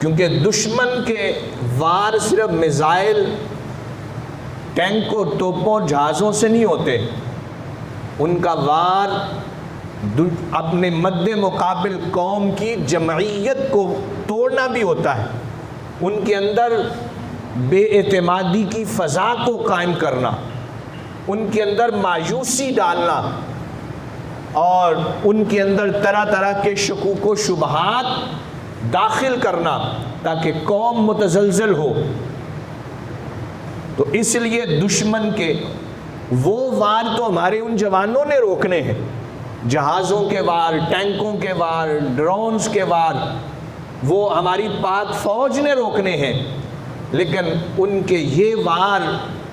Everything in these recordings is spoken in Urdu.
کیونکہ دشمن کے وار صرف میزائل، ٹینکوں، توپوں، جہازوں سے نہیں ہوتے، ان کا وار اپنے مد مقابل قوم کی جمعیت کو توڑنا بھی ہوتا ہے، ان کے اندر بے اعتمادی کی فضا کو قائم کرنا، ان کے اندر مایوسی ڈالنا، اور ان کے اندر طرح طرح کے شکوک و شبہات داخل کرنا تاکہ قوم متزلزل ہو۔ تو اس لیے دشمن کے وہ وار تو ہمارے ان جوانوں نے روکنے ہیں، جہازوں کے وار، ٹینکوں کے وار، ڈرونز کے وار، وہ ہماری پاک فوج نے روکنے ہیں، لیکن ان کے یہ وار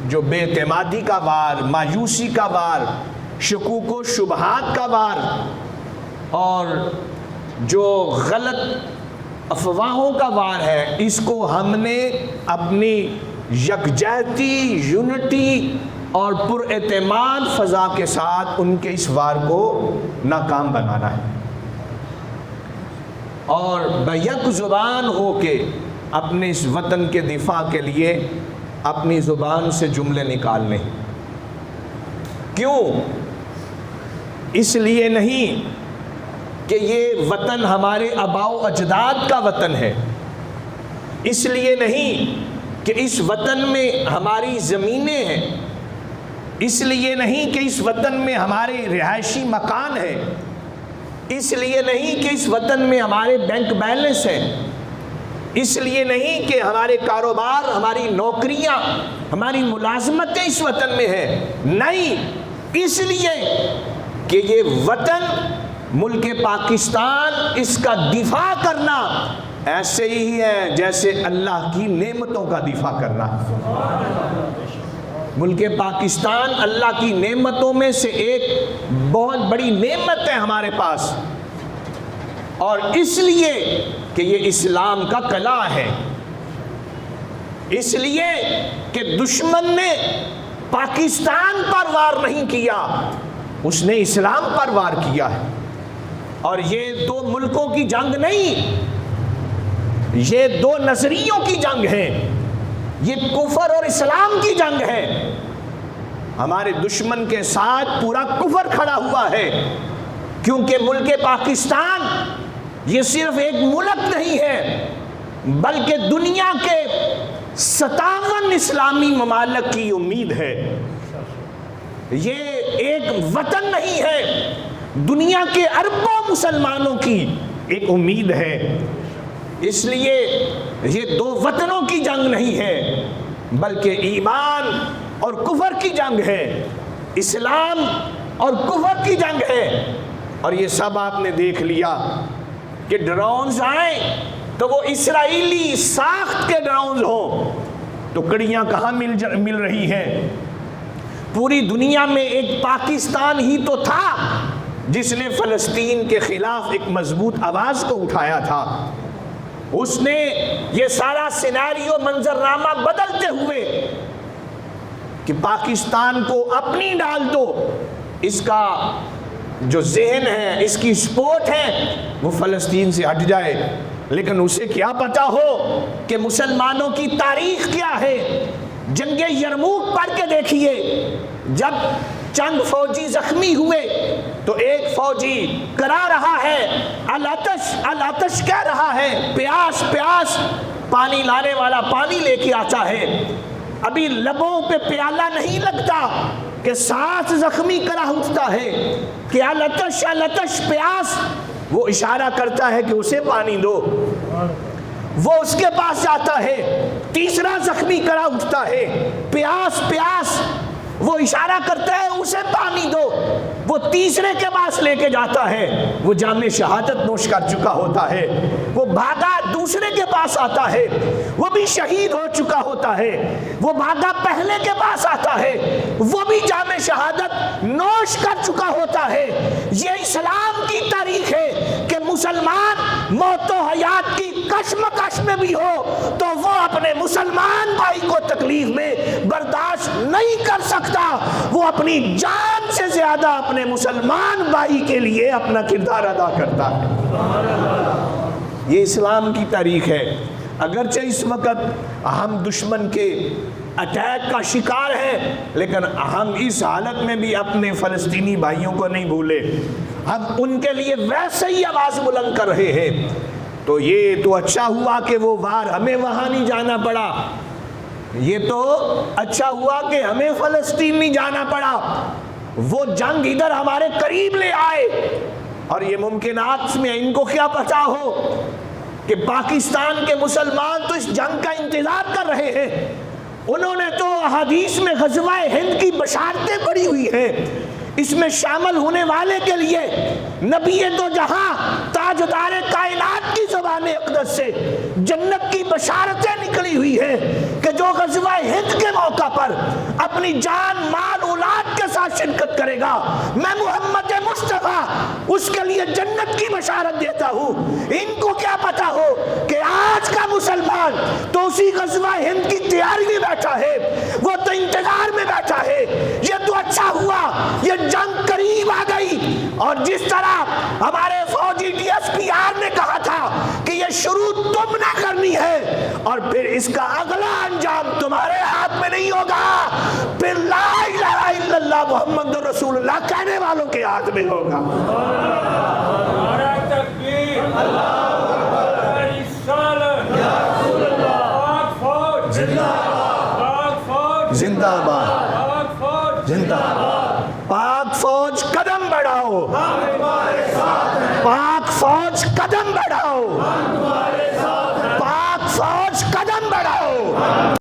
جو بے اعتمادی کا وار، مایوسی کا وار، شکوک و شبہات کا وار، اور جو غلط افواہوں کا وار ہے، اس کو ہم نے اپنی یکجہتی، یونٹی اور پر اعتماد فضا کے ساتھ ان کے اس وار کو ناکام بنانا ہے، اور بیک زبان ہو کے اپنے اس وطن کے دفاع کے لیے اپنی زبان سے جملے نکالنے۔ کیوں؟ اس لیے نہیں کہ یہ وطن ہمارے آباء و اجداد کا وطن ہے، اس لیے نہیں کہ اس وطن میں ہماری زمینیں ہیں، اس لیے نہیں کہ اس وطن میں ہمارے رہائشی مکان ہیں، اس لیے نہیں کہ اس وطن میں ہمارے بینک بیلنس ہیں، اس لیے نہیں کہ ہمارے کاروبار، ہماری نوکریاں، ہماری ملازمتیں اس وطن میں ہیں، نہیں، اس لیے کہ یہ وطن ملک پاکستان، اس کا دفاع کرنا ایسے ہی ہے جیسے اللہ کی نعمتوں کا دفاع کرنا۔ ملک پاکستان اللہ کی نعمتوں میں سے ایک بہت بڑی نعمت ہے ہمارے پاس، اور اس لیے کہ یہ اسلام کا قلعہ ہے، اس لیے کہ دشمن نے پاکستان پر وار نہیں کیا، اس نے اسلام پر وار کیا ہے۔ اور یہ دو ملکوں کی جنگ نہیں، یہ دو نظریوں کی جنگ ہے، یہ کفر اور اسلام کی جنگ ہے۔ ہمارے دشمن کے ساتھ پورا کفر کھڑا ہوا ہے، کیونکہ ملک پاکستان یہ صرف ایک ملک نہیں ہے، بلکہ دنیا کے 57 اسلامی ممالک کی امید ہے۔ یہ ایک وطن نہیں ہے، دنیا کے اربوں مسلمانوں کی ایک امید ہے۔ اس لیے یہ دو وطنوں کی جنگ نہیں ہے، بلکہ ایمان اور کفر کی جنگ ہے، اسلام اور کفر کی جنگ ہے۔ اور یہ سب آپ نے دیکھ لیا کہ ڈرونز آئیں تو وہ اسرائیلی ساخت کے ڈرونز ہوں تو کڑیاں کہاں مل رہی ہیں؟ پوری دنیا میں ایک پاکستان ہی تو تھا جس نے فلسطین کے خلاف ایک مضبوط آواز کو اٹھایا تھا، اس نے یہ سارا سیناریو منظرنامہ بدلتے ہوئے کہ پاکستان کو اپنی ڈال دو، اس کا جو ذہن ہے، اس کی سپورٹ ہے وہ فلسطین سے ہٹ جائے، لیکن اسے کیا پتا ہو کہ مسلمانوں کی تاریخ کیا ہے۔ جنگ یرموک پڑھ کے دیکھیے، جب چند فوجی زخمی ہوئے تو ایک فوجی کرا رہا ہے العطش العطش کہہ رہا ہے، پیاس پیاس، پانی لانے والا پانی لے کے آتا ہے، ابھی لبوں پہ پیالہ نہیں لگتا کہ ساتھ زخمی کرا اٹھتا ہے کہ العطش العطش، پیاس، وہ اشارہ کرتا ہے کہ اسے پانی دو، وہ اس کے پاس جاتا ہے، تیسرا زخمی کرا اٹھتا ہے، پیاس پیاس، وہ اشارہ کرتا ہے اسے پانی دو، وہ تیسرے کے پاس لے کے جاتا ہے، وہ جام شہادت نوش کر چکا ہوتا ہے، وہ بھاگا دوسرے کے پاس آتا ہے، وہ بھی شہید ہو چکا ہوتا ہے، وہ بھاگا پہلے کے پاس آتا ہے، وہ بھی جام شہادت نوش کر چکا ہوتا ہے۔ یہ اسلام کی تاریخ ہے کہ مسلمان موت و حیات کی کشمکش میں بھی ہو تو وہ اپنے مسلمان بھائی کو تکلیف میں برداشت نہیں کر سکتا، وہ اپنی جان سے زیادہ اپنے مسلمان بھائی کے لیے اپنا کردار ادا کرتا ہے۔ یہ اسلام کی تاریخ ہے۔ اگرچہ اس وقت ہم دشمن کے اٹیک کا شکار ہیں، لیکن ہم اس حالت میں بھی اپنے فلسطینی بھائیوں کو نہیں بھولے، ہم ان کے لیے ویسے ہی آواز بلند کر رہے ہیں۔ تو یہ تو اچھا ہوا کہ وہ وار ہمیں وہاں نہیں جانا پڑا، یہ تو اچھا ہوا کہ ہمیں فلسطین نہیں جانا پڑا، وہ جنگ ادھر ہمارے قریب لے آئے۔ اور یہ ممکنات میں ان کو کیا پتا ہو کہ پاکستان کے مسلمان تو اس جنگ کا انتظار کر رہے ہیں، انہوں نے تو احادیث میں غزوہ ہند کی بشارتیں پڑھی ہوئی ہیں، اس میں شامل ہونے والے کے لیے نبی تو جہاں تاجدار کائنات کی زبان اقدس سے جنت کی بشارتیں نکلی ہوئی ہیں کہ جو غزوہ ہند کے موقع پر اپنی جان مال اولاد کے ساتھ شرکت کرے گا، میں محمد مصطفیٰ اس کے لیے جنت کی بشارت دیتا ہوں۔ ان کو کیا پتا ہو کہ آج کا مسلمان تو اسی غزوہ ہند کی تیاری میں بیٹھا ہے، وہ تو انتظار میں بیٹھا ہے۔ یہ تو اچھا ہوا یہ جنگ قریب آ گئی، اور جس طرح ہمارے فوجی ڈی ایس پی آر نے کہا تھا کہ یہ شروع تم نے کرنی ہے اور پھر اس کا اگلا انجام تمہارے ہاتھ میں نہیں ہوگا، پھر لا الہ الا اللہ محمد رسول اللہ کہنے والوں کے ہاتھ میں ہوگا۔ نعرہ تکبیر، پاک فوج زندہ باد، زندہ باد، زندہ باد۔ پاک فوج قدم بڑھاؤ، پاک فوج قدم بڑھاؤ، پاک فوج قدم بڑھاؤ۔